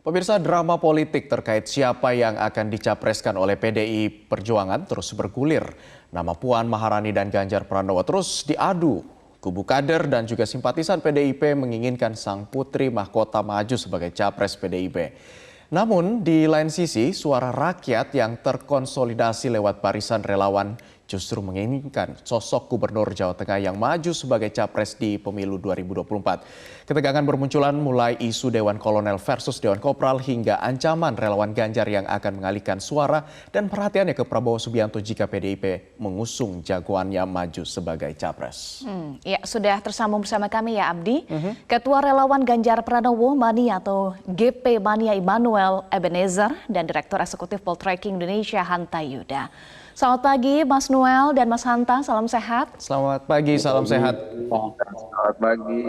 Pemirsa, drama politik terkait siapa yang akan dicapreskan oleh PDI Perjuangan terus bergulir. Nama Puan Maharani dan Ganjar Pranowo terus diadu. Kubu kader dan juga simpatisan PDIP menginginkan sang putri mahkota maju sebagai capres PDIP. Namun di lain sisi, suara rakyat yang terkonsolidasi lewat barisan relawan justru menginginkan sosok gubernur Jawa Tengah yang maju sebagai capres di pemilu 2024. Ketegangan bermunculan mulai isu Dewan Kolonel versus Dewan Kopral hingga ancaman relawan Ganjar yang akan mengalihkan suara dan perhatiannya ke Prabowo Subianto jika PDIP mengusung jagoannya maju sebagai capres. Ya, sudah tersambung bersama kami ya Abdi. Ketua Relawan Ganjar Pranowo Mania atau GP Mania Immanuel Ebenezer dan Direktur Eksekutif Poltreking Indonesia Hanta Yuda. Selamat pagi Mas Noel dan Mas Hanta, salam sehat. Selamat pagi, salam sehat. Selamat pagi.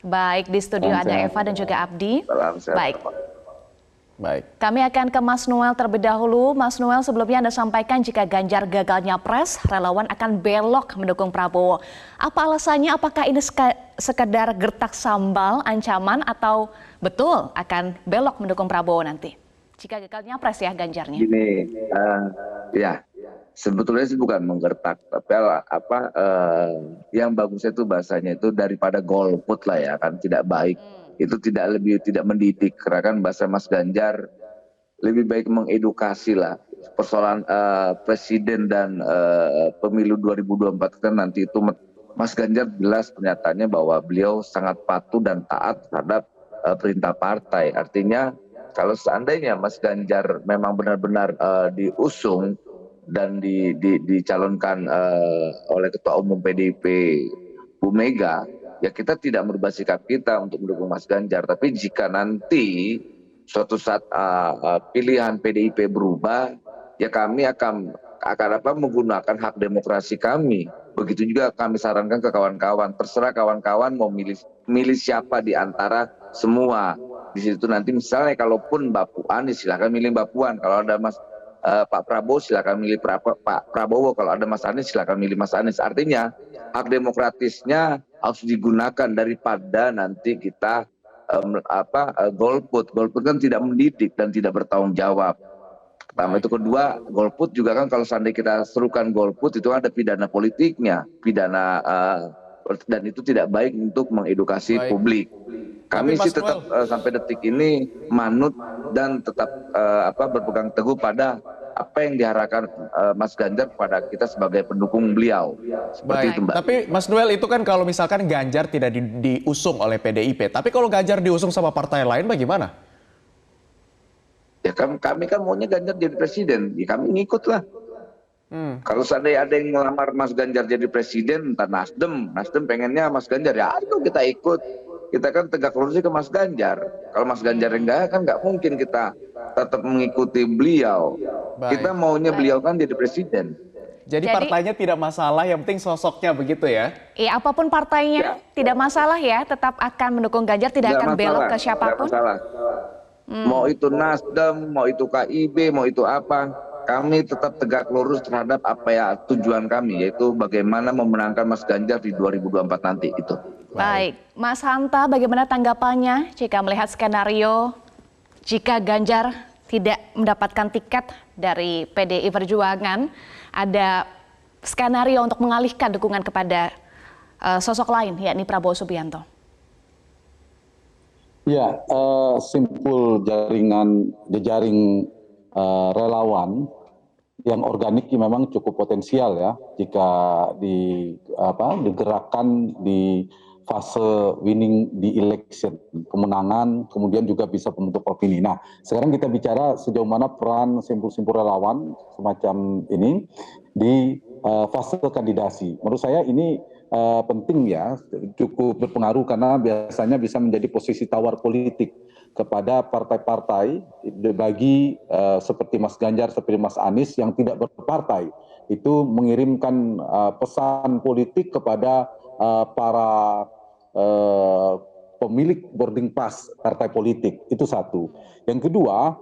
Baik, di studio ada Eva dan juga Abdi. Salam sehat. Baik. Kami akan ke Mas Noel terlebih dahulu. Mas Noel, sebelumnya Anda sampaikan jika Ganjar gagal nyapres, relawan akan belok mendukung Prabowo. Apa alasannya? Apakah ini sekedar gertak sambal, ancaman, atau betul akan belok mendukung Prabowo nanti? Jika gagal nyapres ya Ganjarnya. Gini, ya sebetulnya sih bukan menggertak, tapi yang bagusnya itu bahasanya itu daripada golput lah ya, kan tidak baik. Itu tidak mendidik, karena kan bahasa Mas Ganjar lebih baik mengedukasi lah. Persoalan presiden dan pemilu 2024 kan nanti itu Mas Ganjar jelas pernyataannya bahwa beliau sangat patuh dan taat terhadap perintah partai. Artinya kalau seandainya Mas Ganjar memang benar-benar diusung dan dicalonkan oleh Ketua Umum PDIP Bu Mega, ya kita tidak merubah sikap kita untuk mendukung Mas Ganjar. Tapi jika nanti suatu saat pilihan PDIP berubah, ya kami akan menggunakan hak demokrasi kami. Begitu juga kami sarankan ke kawan-kawan, terserah kawan-kawan mau milih siapa di antara semua. Di situ nanti misalnya kalaupun Mbak Puan, silakan milih Mbak Puan. Kalau ada Pak Prabowo silakan milih Pak Prabowo. Kalau ada Mas Anies silakan milih Mas Anies. Artinya hak demokratisnya harus digunakan daripada nanti kita golput. Golput kan tidak mendidik dan tidak bertanggung jawab. Pertama itu, kedua golput juga kan kalau seandainya kita serukan golput itu ada pidana politiknya, dan itu tidak baik untuk mengedukasi publik. Kami sih tetap sampai detik ini manut dan tetap berpegang teguh pada apa yang diharapkan Mas Ganjar pada kita sebagai pendukung beliau. Seperti itu, Mbak. Tapi Mas Noel, itu kan kalau misalkan Ganjar tidak diusung oleh PDIP, tapi kalau Ganjar diusung sama partai lain bagaimana? Ya kami kan maunya Ganjar jadi presiden, ya kami ngikut lah. Kalau seandainya ada yang melamar Mas Ganjar jadi presiden, entah Nasdem pengennya Mas Ganjar, ya ayo kita ikut. Kita kan tegak lurus ke Mas Ganjar. Kalau Mas Ganjar enggak, kan nggak mungkin kita tetap mengikuti beliau. Kita maunya beliau kan jadi presiden. Jadi partainya tidak masalah, yang penting sosoknya begitu ya? Iya, apapun partainya tidak masalah ya, tetap akan mendukung Ganjar, tidak akan belok ke siapapun. Tidak masalah. Mau itu Nasdem, mau itu KIB, mau itu apa, kami tetap tegak lurus terhadap apa ya tujuan kami, yaitu bagaimana memenangkan Mas Ganjar di 2024 nanti itu. Baik, Mas Hanta, bagaimana tanggapannya jika melihat skenario jika Ganjar tidak mendapatkan tiket dari PDI Perjuangan, ada skenario untuk mengalihkan dukungan kepada sosok lain, yakni Prabowo Subianto? Ya, simpul jejaring relawan yang organik memang cukup potensial ya jika digerakkan di fase winning di election, kemenangan, kemudian juga bisa membentuk opini. Nah, sekarang kita bicara sejauh mana peran simpul-simpul relawan semacam ini di fase kandidasi. Menurut saya ini penting ya, cukup berpengaruh karena biasanya bisa menjadi posisi tawar politik kepada partai-partai bagi seperti Mas Ganjar, seperti Mas Anies yang tidak berpartai. Itu mengirimkan pesan politik kepada para pemilik boarding pass partai politik. Itu satu. Yang kedua,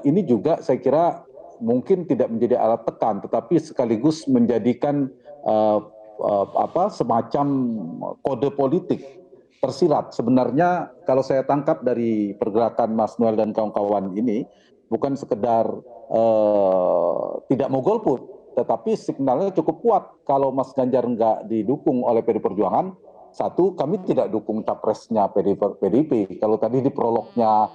ini juga saya kira mungkin tidak menjadi alat tekan, tetapi sekaligus menjadikan semacam kode politik tersirat. Sebenarnya kalau saya tangkap dari pergerakan Mas Noel dan kawan-kawan ini, bukan sekedar tidak mau golput, tetapi signalnya cukup kuat. Kalau Mas Ganjar nggak didukung oleh PDI Perjuangan, satu, kami tidak dukung capresnya PDIP. Kalau tadi di prolognya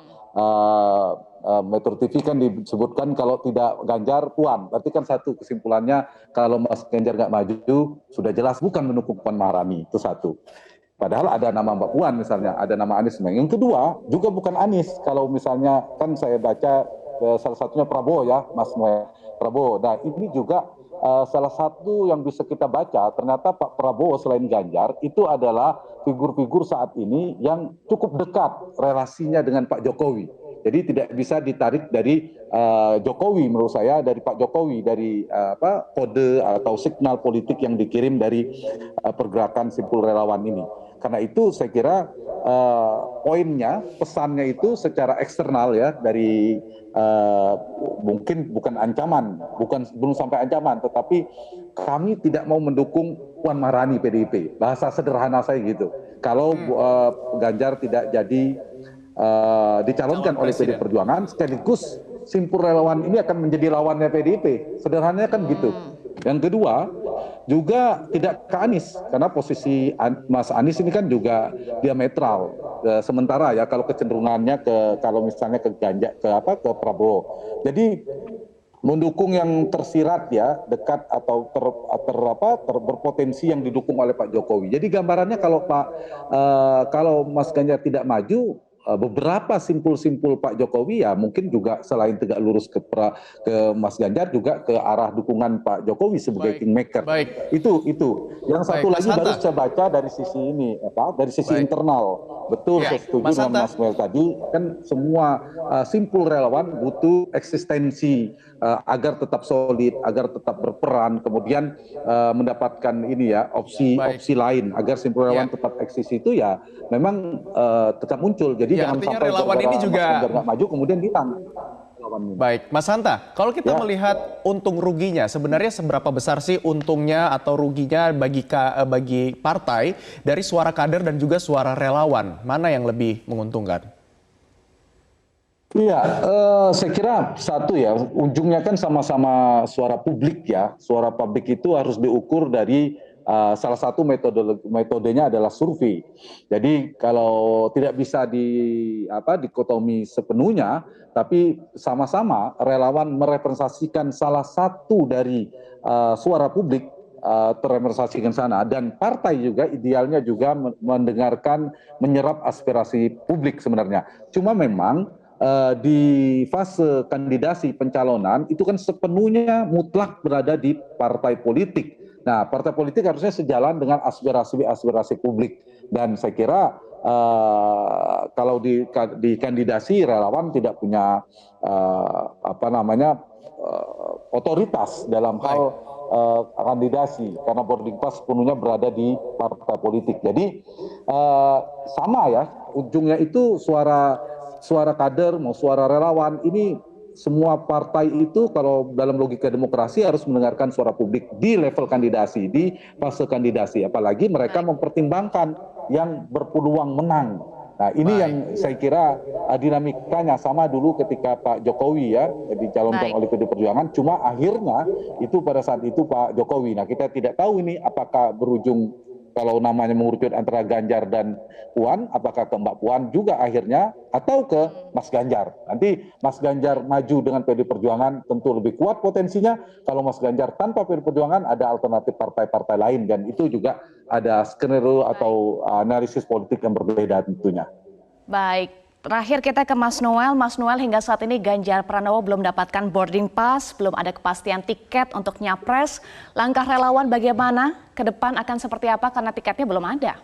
Metro TV kan disebutkan kalau tidak Ganjar Puan, berarti kan satu kesimpulannya kalau Mas Ganjar nggak maju sudah jelas bukan mendukung Puan Maharani, itu satu. Padahal ada nama Mbak Puan misalnya, ada nama Anies. Yang kedua juga bukan Anies. Kalau misalnya kan saya baca salah satunya Prabowo ya, Mas Noel, Prabowo. Nah ini juga salah satu yang bisa kita baca, ternyata Pak Prabowo selain Ganjar itu adalah figur-figur saat ini yang cukup dekat relasinya dengan Pak Jokowi. Jadi tidak bisa ditarik dari Jokowi menurut saya, dari Pak Jokowi, dari kode atau signal politik yang dikirim dari pergerakan simpul relawan ini. Karena itu saya kira poinnya, pesannya itu secara eksternal ya, dari mungkin bukan ancaman, belum sampai ancaman, tetapi kami tidak mau mendukung Puan Maharani PDIP. Bahasa sederhana saya gitu. Kalau Ganjar tidak jadi dicalonkan oleh PDI Perjuangan, sekaligus simpul relawan ini akan menjadi lawannya PDIP. Sederhananya kan gitu. Yang kedua, juga tidak ke Anies, karena posisi Mas Anies ini kan juga diametral. Sementara ya kalau kecenderungannya kalau misalnya ke Ganjar, ke Prabowo. Jadi mendukung yang tersirat ya, dekat atau berpotensi yang didukung oleh Pak Jokowi. Jadi gambarannya kalau Mas Ganjar tidak maju, beberapa simpul-simpul Pak Jokowi ya mungkin juga selain tegak lurus ke Mas Ganjar juga ke arah dukungan Pak Jokowi sebagai kingmaker. Itu. Yang satu lagi baru saya baca dari sisi ini dari sisi internal. Betul, saya setuju dengan Mas Noel tadi, kan semua simpul relawan butuh eksistensi agar tetap solid, agar tetap berperan, kemudian mendapatkan opsi lain agar simpul relawan tetap eksis itu ya memang tetap muncul. Jadi jangan sampai relawan ini juga Mas Ganjar nggak maju kemudian hilang. Baik, Mas Hanta, kalau kita melihat untung ruginya, sebenarnya seberapa besar sih untungnya atau ruginya bagi partai dari suara kader dan juga suara relawan? Mana yang lebih menguntungkan? Iya, saya kira satu ya, ujungnya kan sama-sama suara publik ya. Suara publik itu harus diukur dari salah satu metodenya adalah survei. Jadi kalau tidak bisa dikotomi sepenuhnya, tapi sama-sama relawan merepresentasikan salah satu dari suara publik, terrepresentasikan sana, dan partai juga idealnya juga mendengarkan, menyerap aspirasi publik sebenarnya. Cuma memang di fase kandidasi pencalonan itu kan sepenuhnya mutlak berada di partai politik. Nah, partai politik harusnya sejalan dengan aspirasi publik, dan saya kira kalau di kandidasi relawan tidak punya otoritas dalam hal kandidasi karena boarding pass sepenuhnya berada di partai politik. Jadi sama ya, ujungnya itu suara kader mau suara relawan ini, semua partai itu kalau dalam logika demokrasi harus mendengarkan suara publik di level kandidasi, di fase kandidasi, apalagi mereka mempertimbangkan yang berpeluang menang. Nah ini yang saya kira dinamikanya sama dulu ketika Pak Jokowi ya dicalonkan oleh PDI Perjuangan, cuma akhirnya itu pada saat itu Pak Jokowi. Nah kita tidak tahu ini apakah berujung, kalau namanya mengerucut antara Ganjar dan Puan, apakah ke Mbak Puan juga akhirnya atau ke Mas Ganjar. Nanti Mas Ganjar maju dengan PDI Perjuangan tentu lebih kuat potensinya. Kalau Mas Ganjar tanpa PDI Perjuangan ada alternatif partai-partai lain, dan itu juga ada skenario atau analisis politik yang berbeda tentunya. Baik, terakhir kita ke Mas Noel. Mas Noel, hingga saat ini Ganjar Pranowo belum mendapatkan boarding pass, belum ada kepastian tiket untuk nyapres. Langkah relawan bagaimana? Ke depan akan seperti apa karena tiketnya belum ada?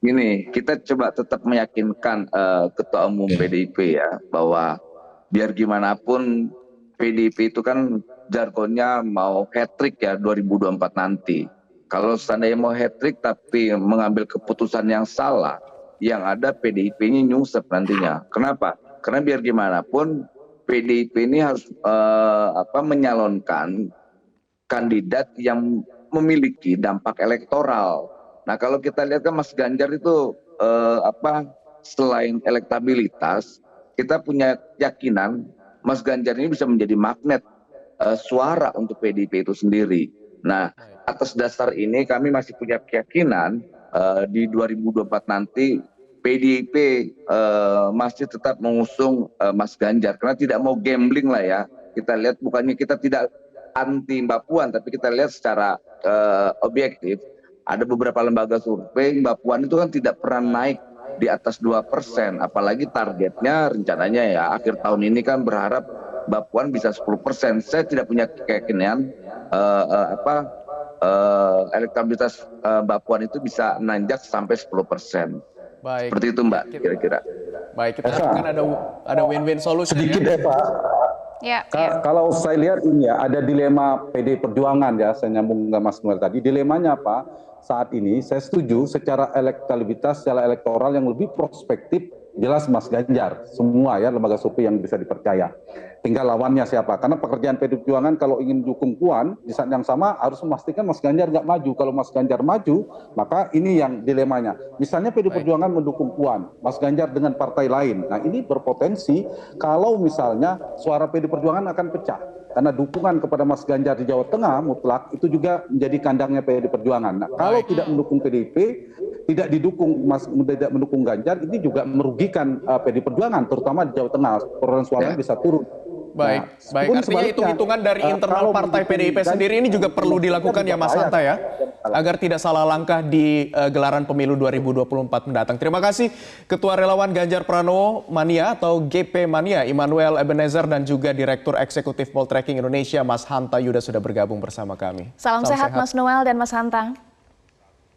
Gini, kita coba tetap meyakinkan Ketua Umum PDIP ya, bahwa biar gimana pun PDIP itu kan jargonnya mau hat-trick ya 2024 nanti. Kalau seandainya mau hat-trick tapi mengambil keputusan yang salah, yang ada PDIP-nya nyungsep nantinya. Kenapa? Karena biar gimana pun PDIP ini harus menyalonkan kandidat yang memiliki dampak elektoral. Nah kalau kita lihat kan Mas Ganjar itu selain elektabilitas, kita punya keyakinan Mas Ganjar ini bisa menjadi magnet suara untuk PDIP itu sendiri. Nah atas dasar ini kami masih punya keyakinan di 2024 nanti PDIP masih tetap mengusung Mas Ganjar karena tidak mau gambling lah ya. Kita lihat bukannya kita tidak anti Mbak Puan, tapi kita lihat secara objektif ada beberapa lembaga survei Mbak Puan itu kan tidak pernah naik di atas 2%, apalagi targetnya rencananya ya akhir tahun ini kan berharap Mbak Puan bisa 10%. Saya tidak punya keyakinan elektabilitas Mbak Puan itu bisa nanjak sampai 10%. Baik. Seperti itu Mbak, kira-kira. Baik, kita harapkan ada win-win solution. Sedikit Eva, Ya, kalau saya lihat ini ya ada dilema PD Perjuangan ya, saya nyambung ke Mas Noel tadi. Dilemanya apa? Saat ini saya setuju secara elektabilitas, secara elektoral yang lebih prospektif jelas Mas Ganjar. Semua ya lembaga survei yang bisa dipercaya. Tinggal lawannya siapa. Karena pekerjaan PD Perjuangan kalau ingin dukung Puan, di saat yang sama harus memastikan Mas Ganjar nggak maju. Kalau Mas Ganjar maju, maka ini yang dilemanya. Misalnya PD Perjuangan mendukung Puan, Mas Ganjar dengan partai lain. Nah ini berpotensi kalau misalnya suara PD Perjuangan akan pecah. Karena dukungan kepada Mas Ganjar di Jawa Tengah mutlak itu juga menjadi kandangnya PD Perjuangan. Nah kalau tidak mendukung PDIP, tidak mendukung Ganjar, ini juga merugikan PD Perjuangan, terutama di Jawa Tengah. Perolehan suaranya bisa turun. Baik, baik. Artinya hitung-hitungan dari internal partai PDIP sendiri ini juga perlu dilakukan ya Mas Hanta ya, agar tidak salah langkah di gelaran pemilu 2024 mendatang. Terima kasih Ketua Relawan Ganjar Pranowo Mania atau GP Mania Immanuel Ebenezer dan juga Direktur Eksekutif Poltreking Indonesia Mas Hanta Yuda sudah bergabung bersama kami. Salam sehat Mas Noel dan Mas Hanta.